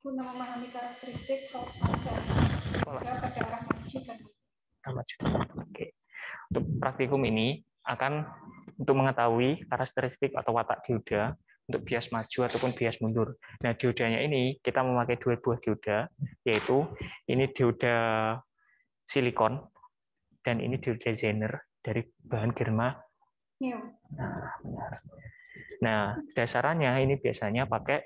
Guna memahami karakteristik pada arah maju dan Oke. Untuk praktikum ini akan untuk mengetahui karakteristik atau watak dioda untuk bias maju ataupun bias mundur. Nah, diodanya ini kita memakai dua buah dioda, yaitu ini dioda silikon dan ini dioda Zener dari bahan germanium. Nah, dasarannya ini biasanya pakai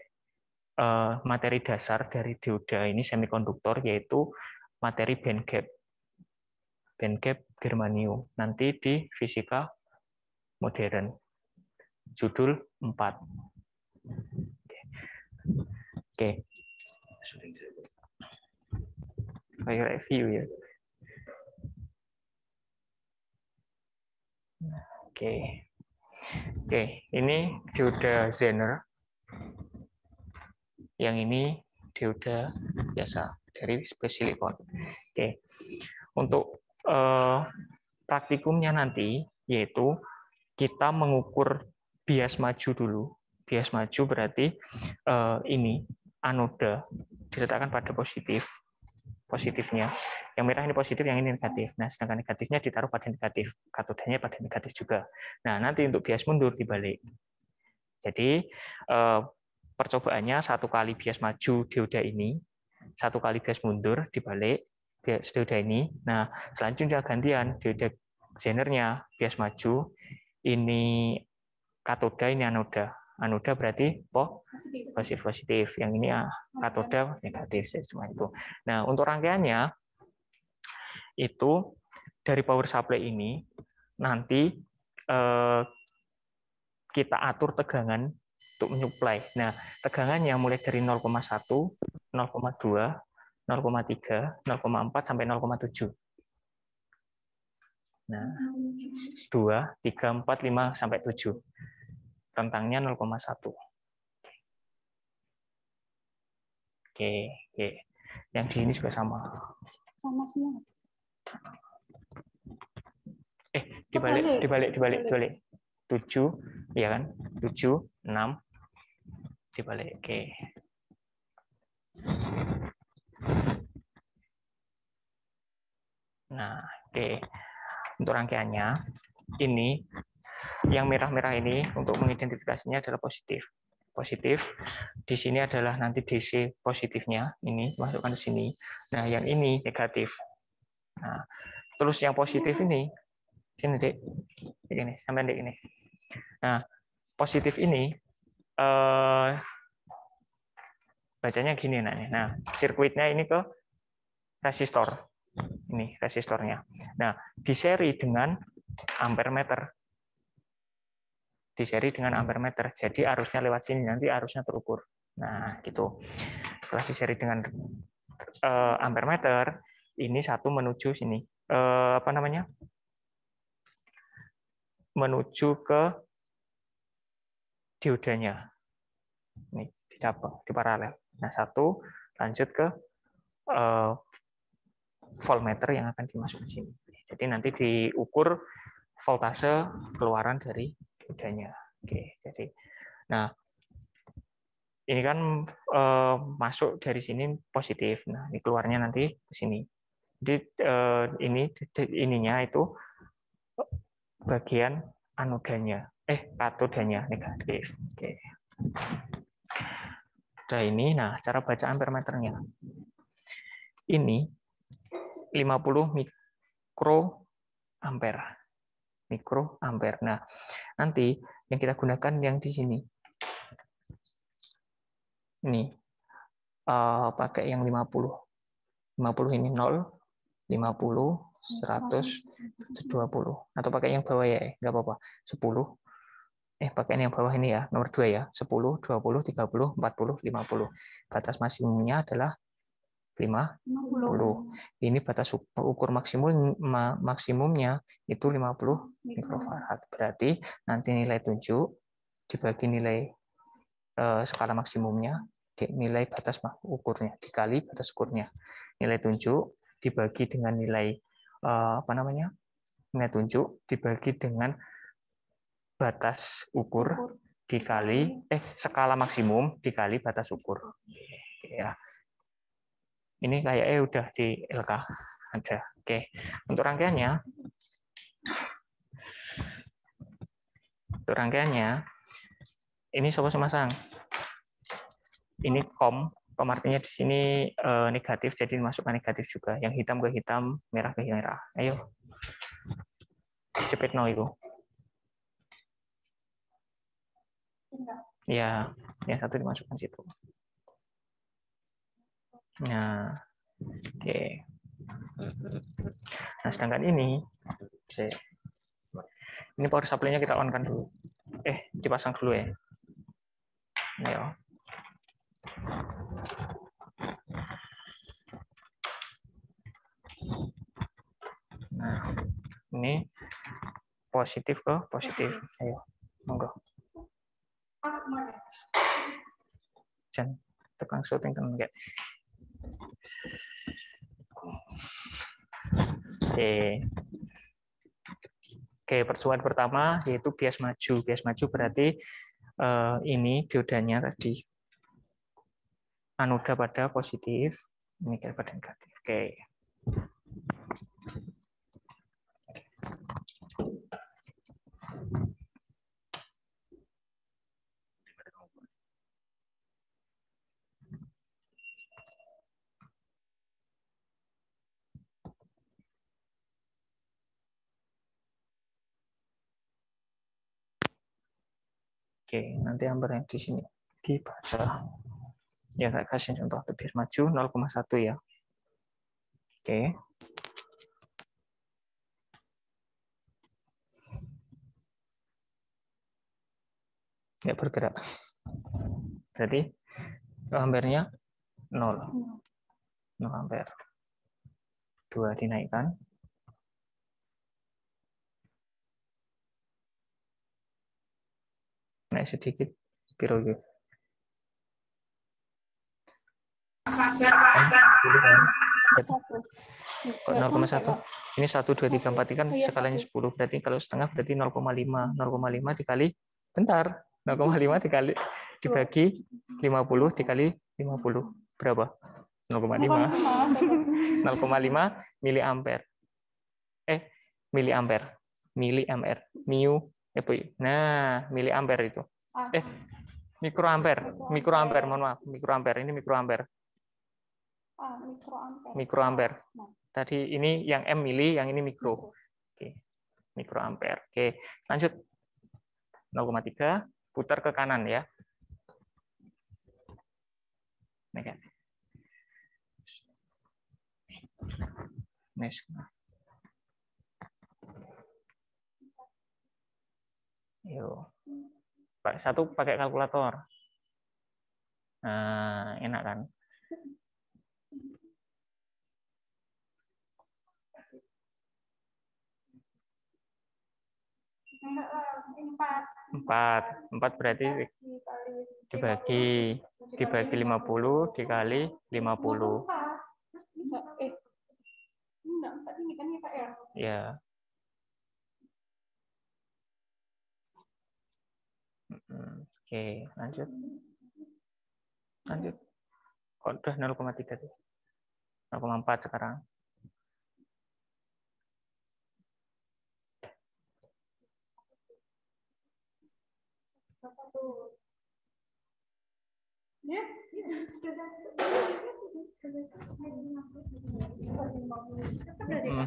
materi dasar dari dioda ini semikonduktor, yaitu materi band gap germanium. Nanti di fisika modern. Judul 4. Oke. Kayak review ya. Oke, ini dioda Zener. Yang ini dioda biasa dari silikon. Oke. Untuk praktikumnya nanti yaitu kita mengukur bias maju dulu. Bias maju berarti ini anoda diletakkan pada positifnya. Yang merah ini positif, yang ini negatif. Nah, sedangkan negatifnya ditaruh pada negatif, katodanya pada negatif juga. Nah, nanti untuk bias mundur dibalik. Jadi percobaannya satu kali bias maju dioda ini, satu kali bias mundur dibalik bias dioda ini. Nah, selanjutnya gantian dioda Zenernya bias maju, ini katoda, ini anoda. Anoda berarti positif. Yang ini katoda negatif. Cuma itu. Nah, untuk rangkaiannya itu dari power supply ini nanti kita atur tegangan untuk menyuplai. Nah, tegangannya mulai dari 0,1, 0,2, 0,3, 0,4 sampai 0,7. Nah, 2, 3, 4, 5 sampai 7. Rentangnya 0,1. Oke. Yang di ini juga sama. sama semua. Dibalik. 7, ya kan? 7, 6 dibalik. Oke. Nah, oke. Untuk rangkaiannya ini yang merah-merah ini untuk mengidentifikasinya adalah positif. Positif di sini adalah nanti DC positifnya, ini masukkan ke sini. Nah, yang ini negatif. Nah, terus yang positif ini sini Dek. Ini sampai Dek ini. Nah, positif ini bacanya gini nah, sirkuitnya ini ke resistor. Ini resistornya. Nah, diseri dengan ampermeter. Jadi arusnya lewat sini, nanti arusnya terukur. Nah, gitu. Setelah diseri dengan ampermeter, ini satu menuju sini. Menuju ke diodanya. Ini dicabang, di paralel. Nah, satu lanjut ke voltmeter yang akan dimasukkan sini. Jadi nanti diukur voltase keluaran dari diodanya. Oke, jadi nah ini kan masuk dari sini positif. Nah, ini keluarnya nanti ke sini. Jadi ininya itu bagian anodanya, katodanya negatif. Oke. Nah, ini cara baca ampermeternya. Ini 50 mikroampere. Nah, nanti yang kita gunakan yang di sini. Ini pakai yang 50. 50 ini 0, 50, 100, 20. Atau pakai yang bawah ya, nggak apa-apa. 10. Pakai yang bawah ini ya, nomor 2 ya. 10, 20, 30, 40, 50. Batas maksimumnya adalah 50. Ini batas ukur maksimumnya itu 50 mikrofarad. Berarti nanti nilai tunjuk dibagi nilai skala maksimumnya, nilai batas ukurnya dikali batas ukurnya. Nilai tunjuk dibagi dengan nilai nilai tunjuk dibagi dengan batas ukur dikali skala maksimum dikali batas ukur. ya. Ini kayaknya udah di LK ada. Oke. Untuk rangkaiannya ini sobat semasang. Ini kom artinya di sini negatif, jadi masukkan negatif juga. Yang hitam ke hitam, merah ke merah. Ayo. Cepet no itu. Ya, yang satu dimasukkan situ. Nah, oke. Nah, sedangkan ini power supply-nya kita on-kan dulu. Dipasang dulu ya. Ayo. Nah, ini positif ke positif. Ayo, monggo. Jangan tekan shooting teman enggak. Oke, percobaan pertama yaitu bias maju. Bias maju berarti ini diodanya tadi anoda pada positif, ini pada negatif. Oke. Oke, nanti amper yang di sini dibaca. Ya, saya kasih contoh bias maju 0,1 ya. Oke. Nggak bergerak. Jadi ampernya 0. 0 ampere. 2 dinaikkan. Naik sedikit. Piro gitu. 0,1. Ini 1, 2, 3, 4 kan skalanya 10. Berarti kalau setengah berarti 0,5. 0,5 dikali, bentar. 0,5 dikali dibagi 50 dikali 50. Berapa? 0,5. 0,5 miliampere. Miliampere. Miliampere. Nah, miliampere itu. Mikroampere. Mikroampere, mohon maaf. Mikroampere. Ini mikroampere. Mikroampere. Tadi ini yang M mili, yang ini mikro. Oke. Mikroampere. Oke, lanjut. 0,3 putar ke kanan ya. Yuk. Satu pakai kalkulator. Nah, enak kan? Empat berarti dibagi 50 dikali 50. Ya. Oke, lanjut. Kok udah 0,3 tuh? 0,4 sekarang.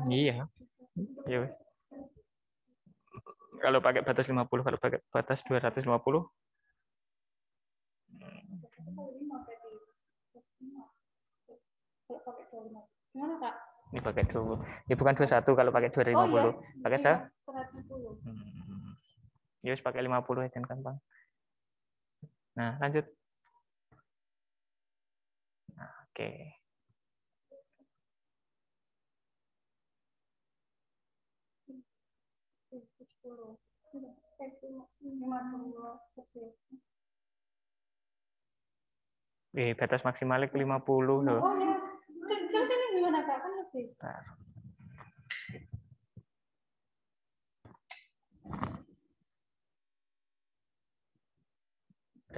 Iya. Ya. Kalau pakai batas 50, kalau pakai batas 250. Ini pakai 20. Ini bukan 21 kalau pakai 250. Pakai saya? 110. Ya wis pakai 50 ya kan gampang. Nah, lanjut. Nah, oke. Batas maksimalnya ke 50 loh. Terus ini gimana Kak? Kan lebih.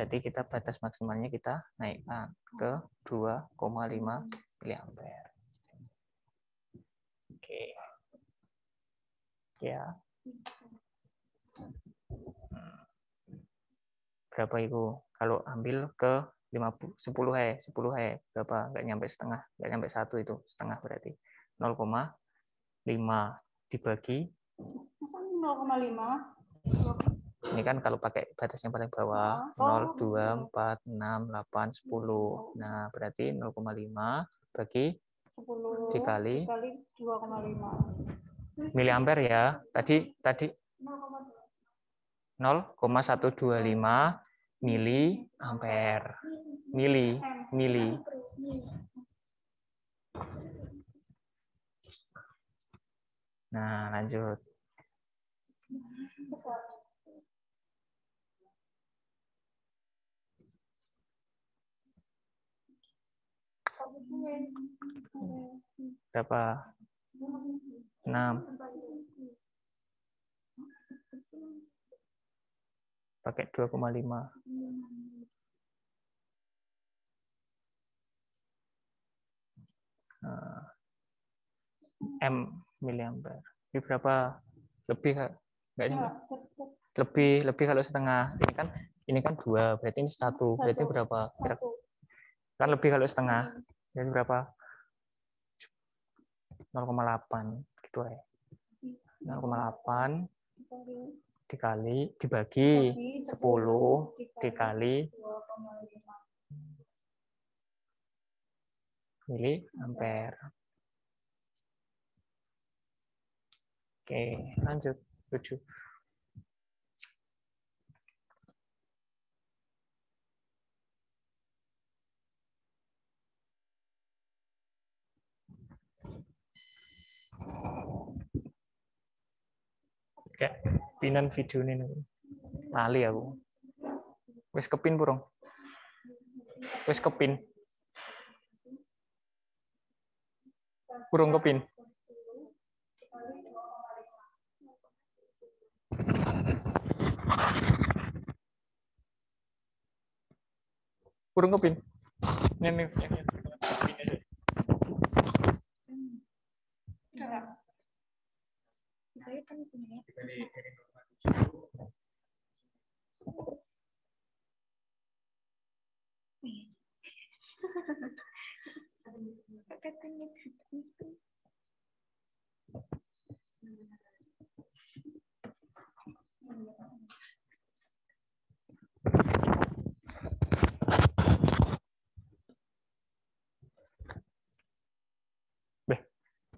berarti kita batas maksimalnya kita naikkan ke 2,5 mA. Oke. Ya. Berapa itu? Kalau ambil ke 10 berapa? Nggak nyampe setengah, nggak nyampe 1 itu, setengah berarti 0,5 dibagi. Masa 0,5? Ini kan kalau pakai batas yang paling bawah, 0, 2, 4, 6, 8, 10. Nah, berarti 0,5 bagi 10 dikali 2,5. miliampere ya. Tadi 0,125 miliampere. Mili. Nah, lanjut. Berapa? 6. Pakai 2,5. M miliampere. Ini berapa? Lebih nggak nyampe? Lebih kalau setengah. Ini kan 2, berarti ini 1. Berarti berapa? Kan lebih kalau setengah. Jadi berapa? 0,8 gitu ya. 0,8 dibagi 10 dikali miliampere. Oke, lanjut. 7. Kayak pinan video ini lali aku. Wes kepin burung. Wes kepin. Burung kepin. Burung kepin. Ini.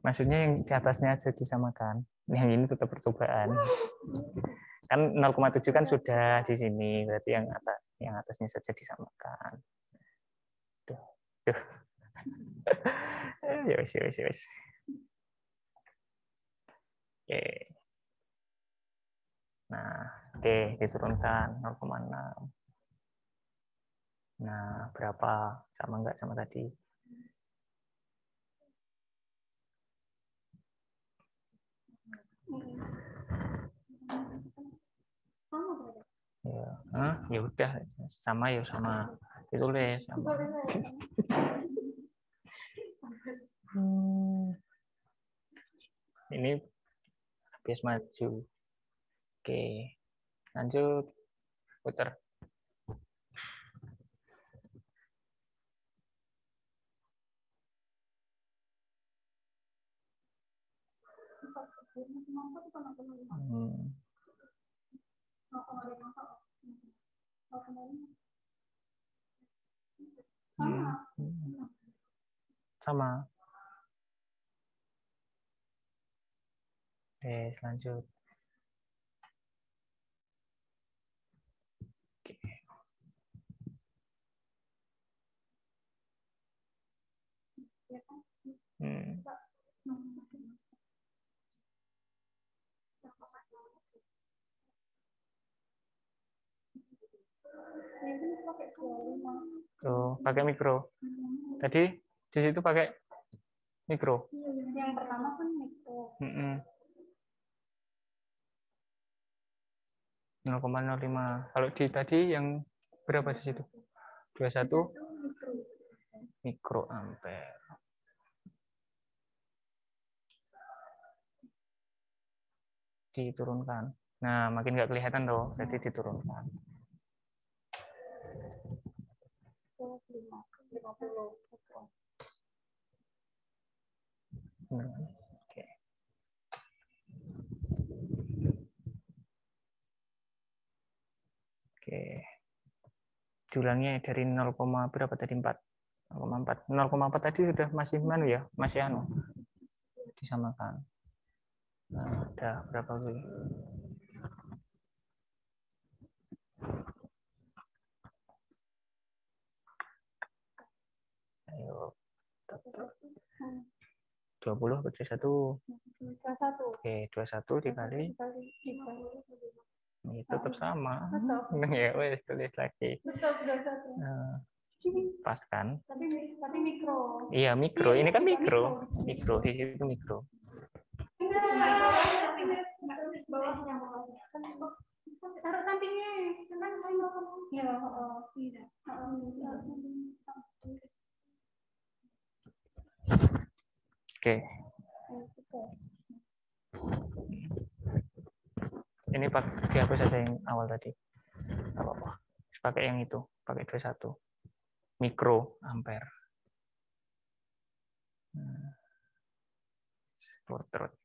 Maksudnya yang di atasnya aja disamakan. Yang ini tetap percobaan. Kan 0,7 kan sudah di sini, berarti yang atasnya saja disamakan. Duh. Ya wis. Oke. Nah, oke, diturunkan 0,6. Nah, berapa? Sama nggak sama tadi? Ya udah, sama ya sama. Ditulis sama. Ini bias maju. Oke, lanjut. Putar. Sama. Oke, lanjut. Oke. Oh, pakai mikro. Tadi di situ pakai mikro. Yang pertama kan mikro. 0,05. Kalau di tadi yang Berapa di situ? 21 mikroampere. Diturunkan. Nah, makin nggak kelihatan tuh, jadi diturunkan. 50. Oke. Oke. Diulangnya dari 0, berapa tadi 4? 0,4. 0,4 tadi sudah masih mana ya? Masih anu. Disamakan. Nah, udah berapa gue? Ayo. 20 per 21. 21. Oke, 21 dikali itu tetap sama. Tetap. Ya, wes tulis lagi. Tetap 21. Nah, pas kan? Tapi mikro. Iya, mikro. Ini kan mikro. Mikro, di situ mikro. Bawahnya. Taruh sampingnya. Kan saya mau kamu. Ya, tidak. Oke. Ini dihapus saja yang awal tadi. Nggak apa-apa. Pakai yang itu, pakai 21. Mikroampere. Portrait.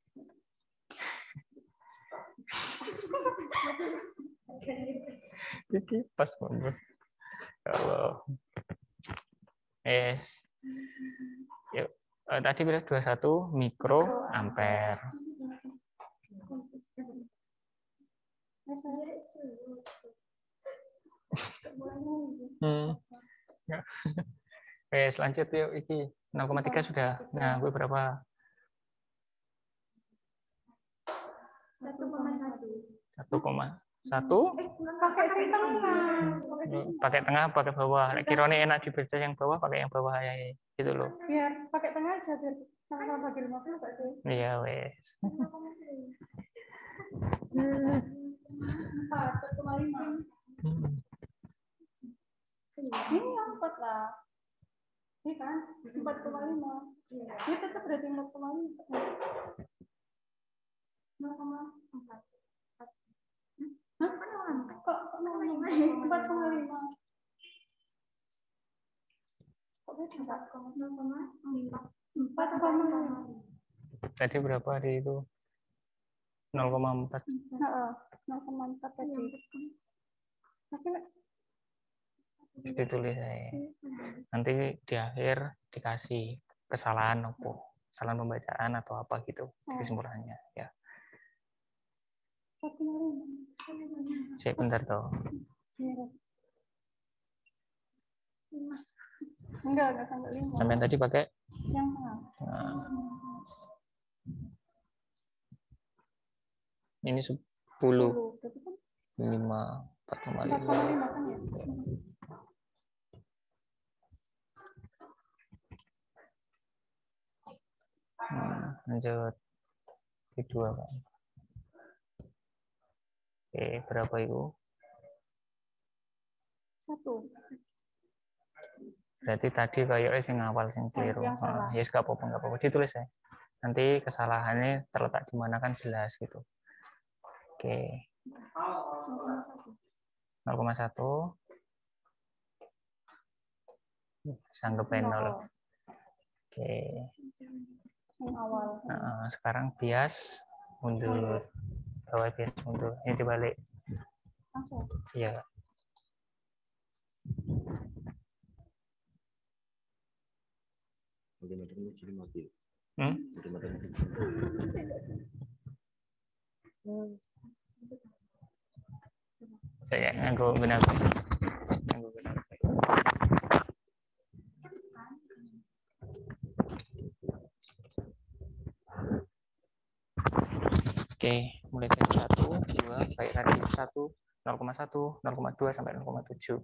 Jadi pas banget. Kalau yuk, tadi bilang 21 mikroampere. Lanjut yuk, iki 0,3 sudah. Nah, gue berapa? 1,1. Pakai tengah, pakai bawah. Kirone enak dibaca yang bawah, pakai yang bawah ya, gitu loh. Biar pakai tengah aja biar sama-sama bagi 50 Pak sih. Iya, wes. 4,5. Ini 4 lah. Ini kan 4,5. Dia tetap berarti 0,5. 0,4. Hah? Kok 4,5? Kok beda? 4,5. Tadi berapa di itu? 0,4. 0,4 tadi. Ditulis saya. Nanti di akhir dikasih kesalahan apa? Kesalahan pembacaan atau apa gitu di kesimpulannya ya. Bentar toh. Enggak sampai 5. Sampai tadi pakai yang tengah. Nah. Ini 10. 5 4,5 kan ya? Lanjut kedua kan. Oke, berapa itu? 1. Berarti tadi kayaknya sing awal sing keliru. Ya nggak apa-apa, ditulis ya. Nanti kesalahannya terletak di mana kan jelas gitu. Oke. 0,1. Anggap 0. Oke. Sekarang bias mundur. Bawah bias mundur. Ini dibalik. Iya. Saya nganggo benar. Oke, mulai dari 1, 2, kayak tadi 1, 0,1, 0,2 sampai 0,7.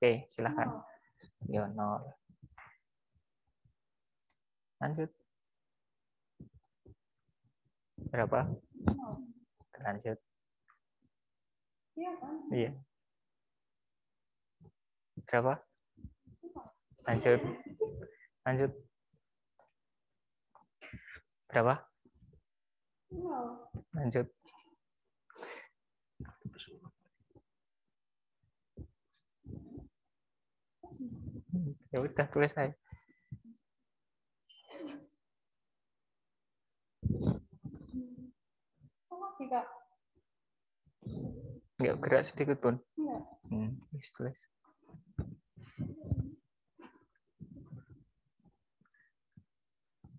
Oke, silahkan. Yo, 0. Lanjut. Berapa? Lanjut. Iya kan? Iya. Berapa? Lanjut. Lanjut. Berapa? Lanjut. Ya udah, tulis aja. Nggak gerak sedikit pun. Tulis.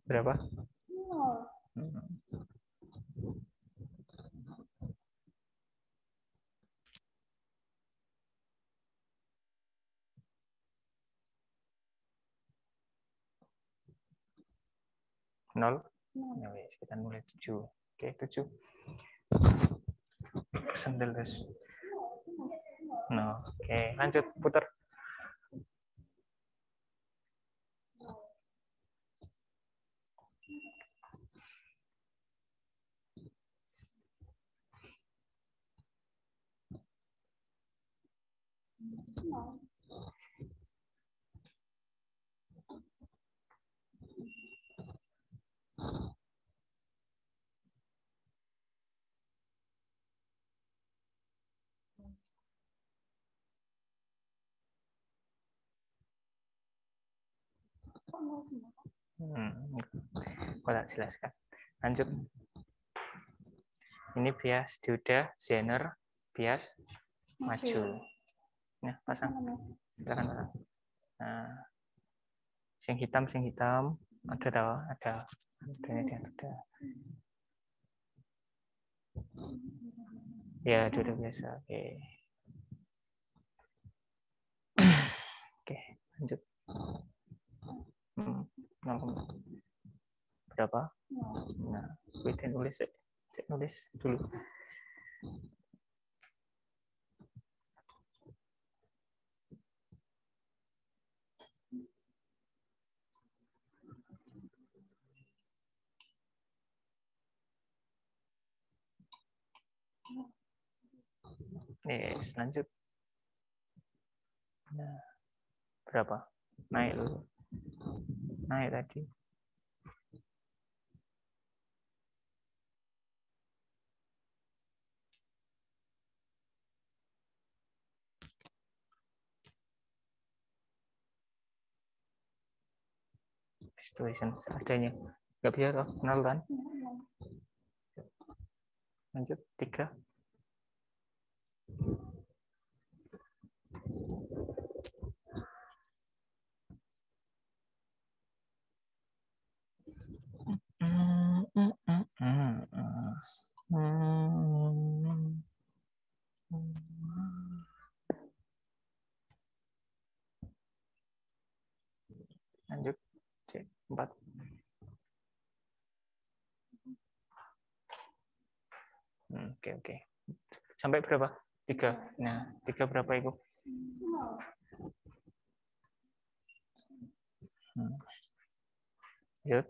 Berapa? 0. Ya wes, kita mulai 7. Oke, 7. Sendal guys. No. Oke, lanjut, putar. Aku tak jelaskan. Lanjut. Ini bias dioda, zener, bias maju. Nah, pasang. Silakan pasang. Nah, sing hitam. Ada tahu? Ada. Ada. Ya, dioda biasa. Oke. Oke, lanjut. Berapa? Nah, kita nulis. Cek nulis dulu. Yes, lanjut. Nah, berapa? Naik dulu. Naik tadi. Situation seadanya. Nggak bisa toh, 0 kan? Lanjut, 3. Lanjut, 4. Oke. Sampai berapa? 3. Nah, 3 berapa itu? Lanjut.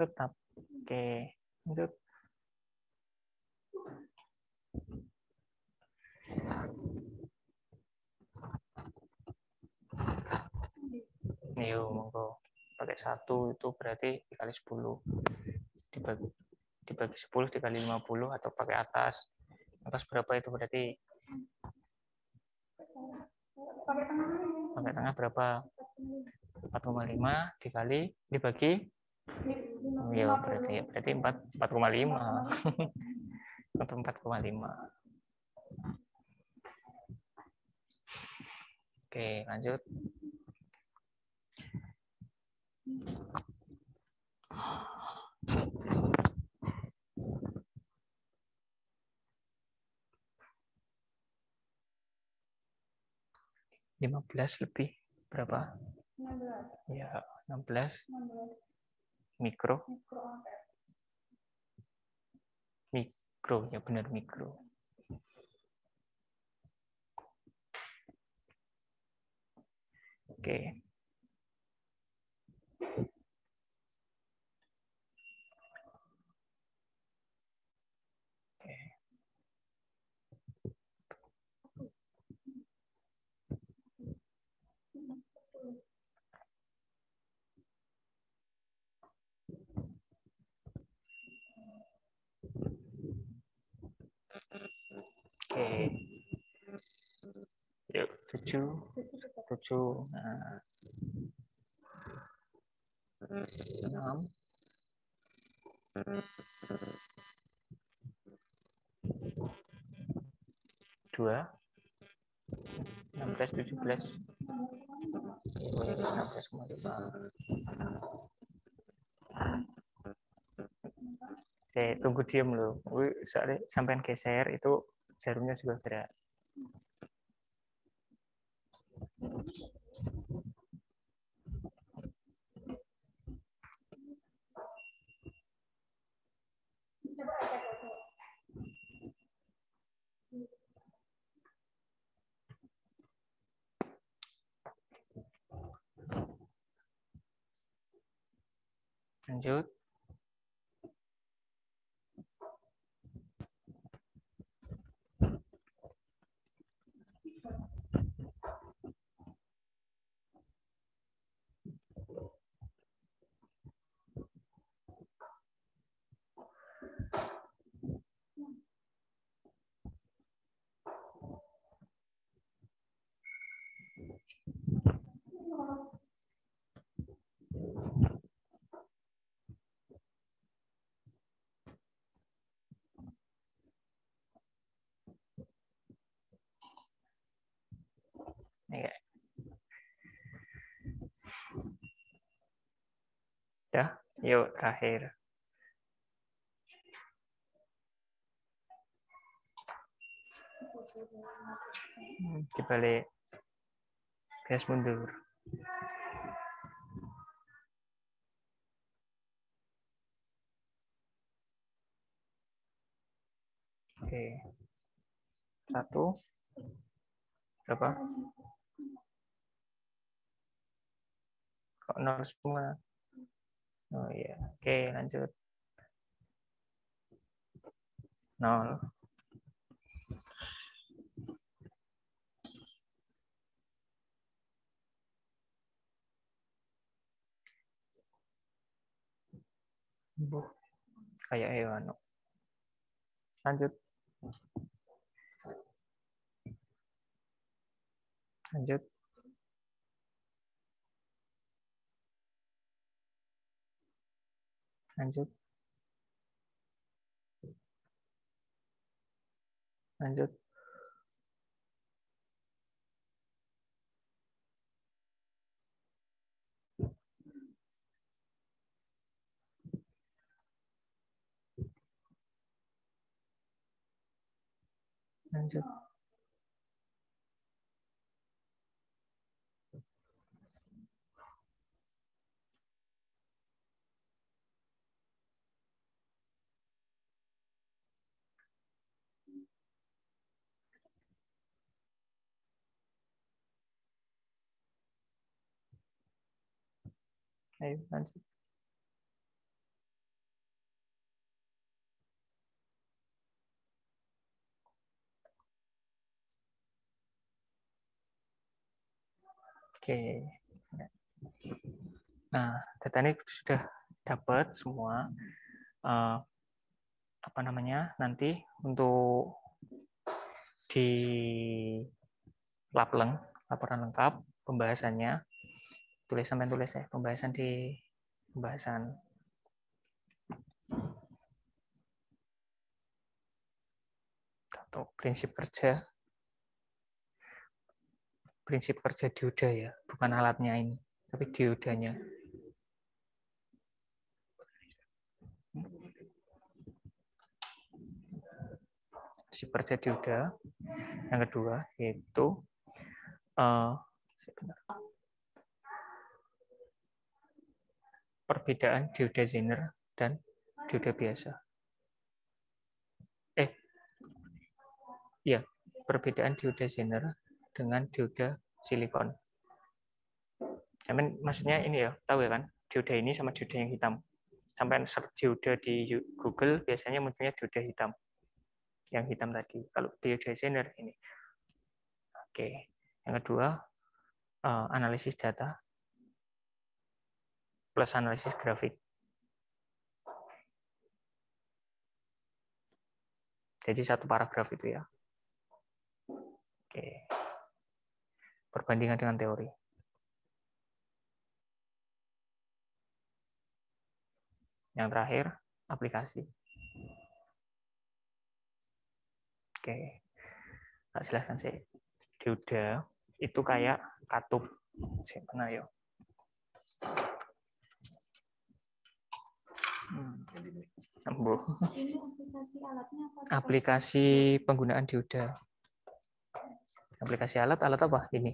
Tetap. Oke, lanjut. Yuk, monggo. Pakai 1 itu berarti dikali 10. Dibagi 10 dikali 50 atau pakai atas. Atas berapa itu berarti? Pakai tengah berapa? 4,5 dibagi ya berarti 4,5 atau 4,5. Oke, lanjut. (15 lebih berapa? 16. Ya, 16. Mikro. mikro, ya benar mikro. Oke. Oke. Yuk, 7. Nah. 6. 2. 16, 17. 16 semua juga. Oke, tunggu diam loh. Soalnya sampai geser itu jarumnya juga gerak. Lanjut. Ya. Dah, yuk terakhir. Dibalik. Bias mundur. Oke. 1. Berapa? Kok 0 semua? Oh iya. Oke, lanjut. 0. Kayak hewan. Lanjut. Lanjut. Lanjut. Lanjut. Lanjut. Ayo, lanjut. Oke. Nah, data ini sudah dapat semua. Apa namanya? Nanti untuk di Lapleng, laporan lengkap, pembahasannya. Tulis sampai tulis ya, pembahasan di pembahasan. Atau prinsip kerja dioda ya, bukan alatnya ini, tapi diodanya. Prinsip kerja dioda. Yang kedua yaitu perbedaan dioda Zener dan dioda biasa. ya, perbedaan dioda Zener dengan dioda silikon. Maksudnya ini ya, tahu ya kan? Dioda ini sama dioda yang hitam. Sampai search dioda di Google biasanya munculnya dioda hitam. Yang hitam tadi. Kalau dioda Zener ini. Oke. Yang kedua, analisis data plus analisis grafik. Jadi satu paragraf itu ya. Oke. Perbandingan dengan teori. Yang terakhir, aplikasi. Oke. Tak jelaskan sih. Dioda itu kayak katup. Mana ya? Aplikasi penggunaan dioda. Aplikasi alat apa? Ini.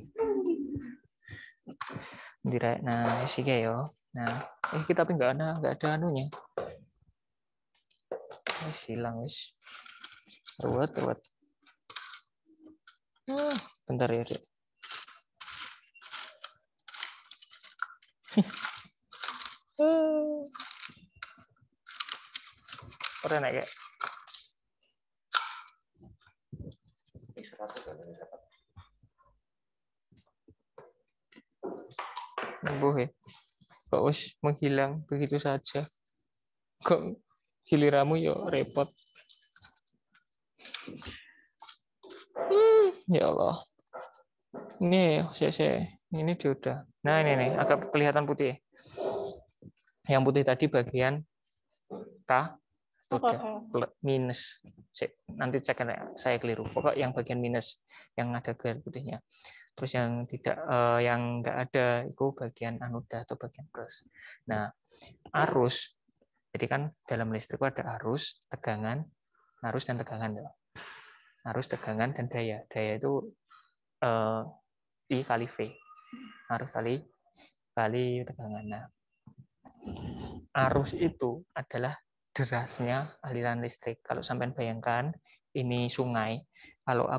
Nah, isi kayak yo. Nah, kita tapi nggak ada anunya. Hilang wis. Ruwet. Bentar ya, Dek. Ora nek kayak. Ya. Kok wis menghilang begitu saja. Kok giliranmu yo repot. Ya Allah. Ini ini dioda. Nah, ini nih agak kelihatan putih. Yang putih tadi bagian minus. Nanti cek saya keliru. Pokok yang bagian minus yang ada garis putihnya. Terus yang tidak yang nggak ada itu bagian anoda atau bagian plus. Nah, arus. Jadi kan dalam listrik ada arus, tegangan, arus dan tegangan. Arus, tegangan dan daya. Daya itu I kali V. Arus kali tegangan. Nah, arus itu adalah derasnya aliran listrik. Kalau sampai bayangkan ini sungai, kalau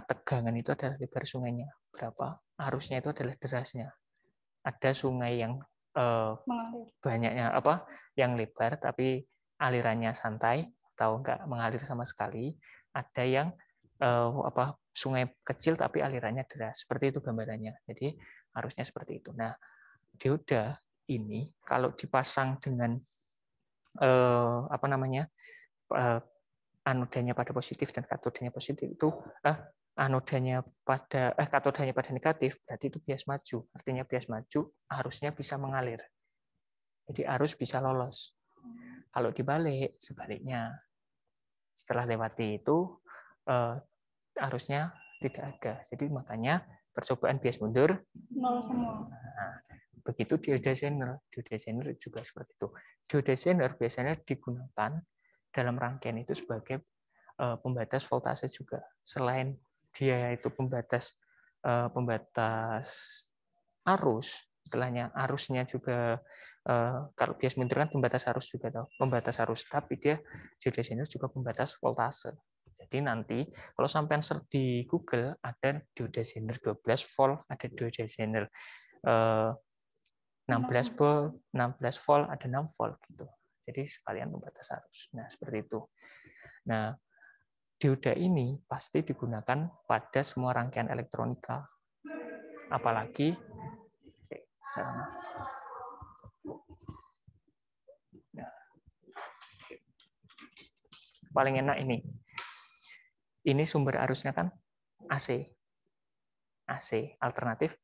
tegangan itu adalah lebar sungainya berapa, arusnya itu adalah derasnya. Ada sungai yang banyaknya yang lebar tapi alirannya santai atau enggak mengalir sama sekali. Ada yang sungai kecil tapi alirannya deras. Seperti itu gambarannya. Jadi arusnya seperti itu. Nah, dioda ini kalau dipasang dengan anodanya pada positif dan katodanya positif itu katodanya pada negatif, berarti itu bias maju. Artinya bias maju arusnya bisa mengalir. Jadi arus bisa lolos. Kalau dibalik, sebaliknya. Setelah lewati itu arusnya tidak ada. Jadi makanya percobaan bias mundur nol semua. Nah, begitu dioda Zener. Dioda Zener juga seperti itu. Dioda Zener biasanya digunakan dalam rangkaian itu sebagai pembatas voltase juga. Selain dia itu pembatas arus, istilahnya arusnya juga kalau bias mundur kan pembatas arus juga pembatas arus, tapi dia dioda Zener juga pembatas voltase. Jadi nanti kalau sampean search di Google ada dioda Zener 12 volt, ada dioda Zener 16 volt, ada 6 volt gitu. Jadi sekalian pembatas arus. Nah, seperti itu. Nah, dioda ini pasti digunakan pada semua rangkaian elektronika. Apalagi paling enak ini. Ini sumber arusnya kan AC. AC alternatif.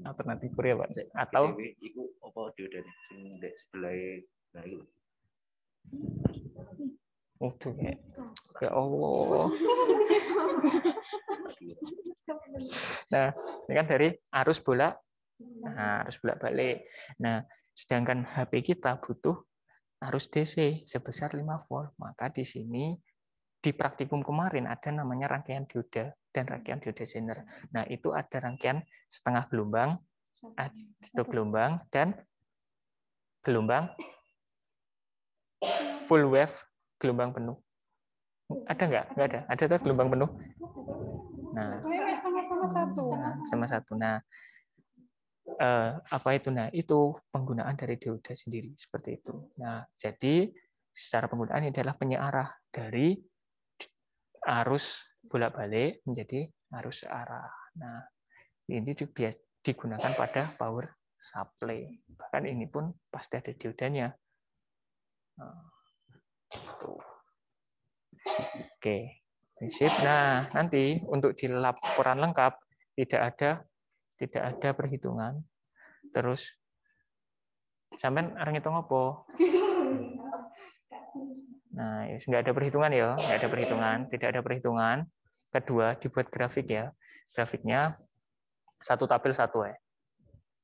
Alternatif ya, Pak. Atau iku apa dioda sing ndek sebelah nah iku. Ya Allah. Nah, ini kan dari arus bolak. Nah, arus bolak-balik. Nah, sedangkan HP kita butuh arus DC sebesar 5 volt. Maka di sini di praktikum kemarin ada namanya rangkaian dioda dan rangkaian dioda Zener. Nah, itu ada rangkaian setengah gelombang, satu gelombang dan gelombang full wave, gelombang penuh. Ada nggak? Nggak ada. Ada tuh gelombang penuh. Nah, Sama-sama satu. sama satu. Nah, apa itu? Nah, itu penggunaan dari dioda sendiri seperti itu. Nah, jadi secara penggunaan ini adalah penyearah dari arus bolak-balik menjadi arus arah. Nah, ini digunakan pada power supply. Bahkan ini pun pasti ada diodanya. Nah, itu. Oke, sip. Nah, nanti untuk di laporan lengkap tidak ada perhitungan. Terus sampean arep ngitung apa? Nah, nggak ada perhitungan ya, nggak ada perhitungan, tidak ada perhitungan. Kedua, dibuat grafik ya. Grafiknya satu tabel satu ya.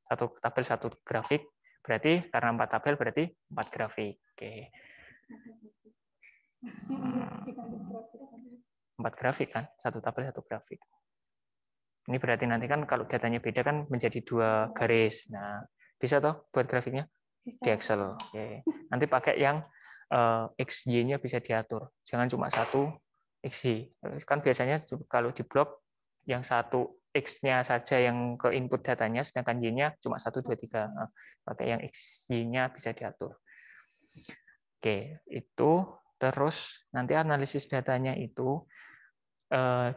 Satu tabel satu grafik, berarti karena 4 tabel berarti 4 grafik. Oke. 4 grafik kan, satu tabel satu grafik. Ini berarti nanti kan kalau datanya beda kan menjadi 2 garis. Nah, bisa toh buat grafiknya di Excel. Oke. Nanti pakai yang XY-nya bisa diatur. Jangan cuma satu XY. Kan biasanya kalau di blok yang satu X-nya saja yang ke input datanya, sedangkan Y-nya cuma 1, 2, 3. Nah, pakai yang XY-nya bisa diatur. Oke, itu terus nanti analisis datanya itu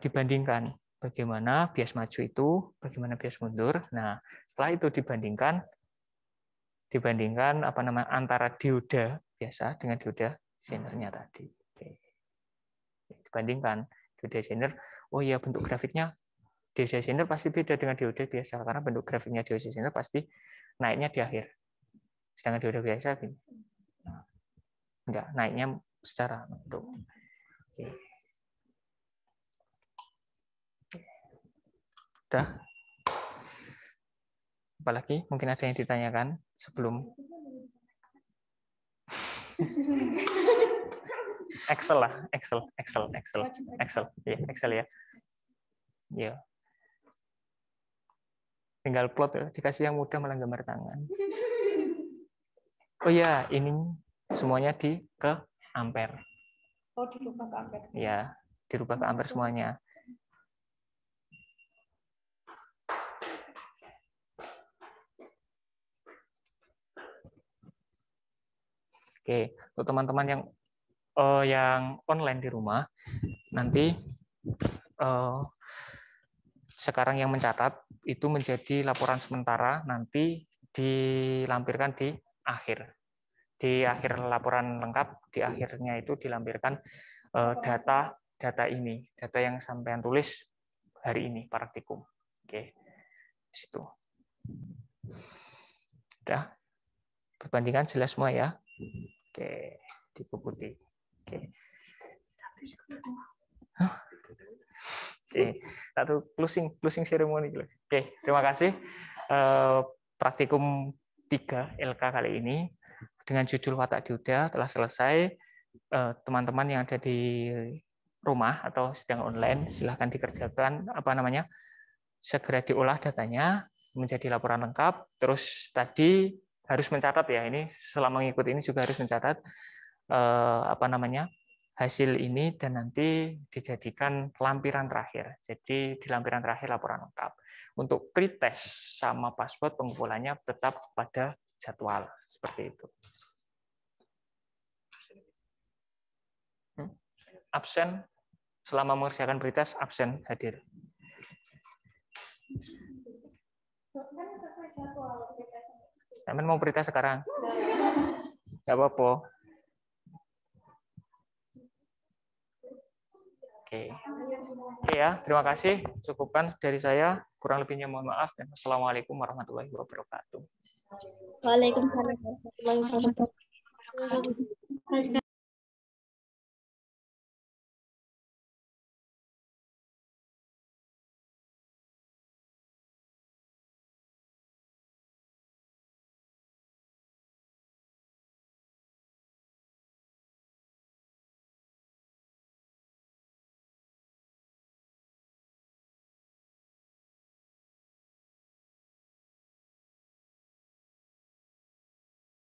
dibandingkan bagaimana bias maju itu, bagaimana bias mundur. Nah, setelah itu dibandingkan apa namanya antara dioda biasa dengan dioda Zener-nya tadi. Oke. Dibandingkan dioda Zener, oh iya bentuk grafiknya dioda Zener pasti beda dengan dioda biasa karena bentuk grafiknya dioda Zener pasti naiknya di akhir. Sedangkan dioda biasa gini. Enggak, naiknya secara bentuk. Oke. Udah. Apalagi mungkin ada yang ditanyakan sebelum Excel lah, Excel. Ya, Excel ya. Ya. Tinggal plot ya, dikasih yang mudah malah gambar tangan. Oh ya, ini semuanya ke ampere. Oh, dirubah ke ampere. Ya, dirubah ke ampere semuanya. Oke, untuk teman-teman yang online di rumah, nanti sekarang yang mencatat itu menjadi laporan sementara, nanti dilampirkan di akhir. Di akhir laporan lengkap, di akhirnya itu dilampirkan data ini, data yang sampean tulis hari ini, praktikum. Oke, situ. Udah, perbandingan jelas semua ya. Oke, diikuti. Oke. Oke, satu closing ceremony. Oke, terima kasih. Praktikum 3 LK kali ini dengan judul Watak Dioda telah selesai. Teman-teman yang ada di rumah atau sedang online silahkan dikerjakan segera diolah datanya menjadi laporan lengkap. Terus tadi harus mencatat ya, ini selama mengikuti ini juga harus mencatat hasil ini dan nanti dijadikan lampiran terakhir. Jadi di lampiran terakhir laporan lengkap. Untuk pretest sama password pengumpulannya tetap pada jadwal seperti itu. Absen selama mengerjakan pretest, absen hadir. Teman mau pretest sekarang? Nggak apa-apa. Oke ya, terima kasih. Cukupkan dari saya. Kurang lebihnya mohon maaf dan wassalamualaikum warahmatullahi wabarakatuh. Waalaikumsalam warahmatullahi wabarakatuh.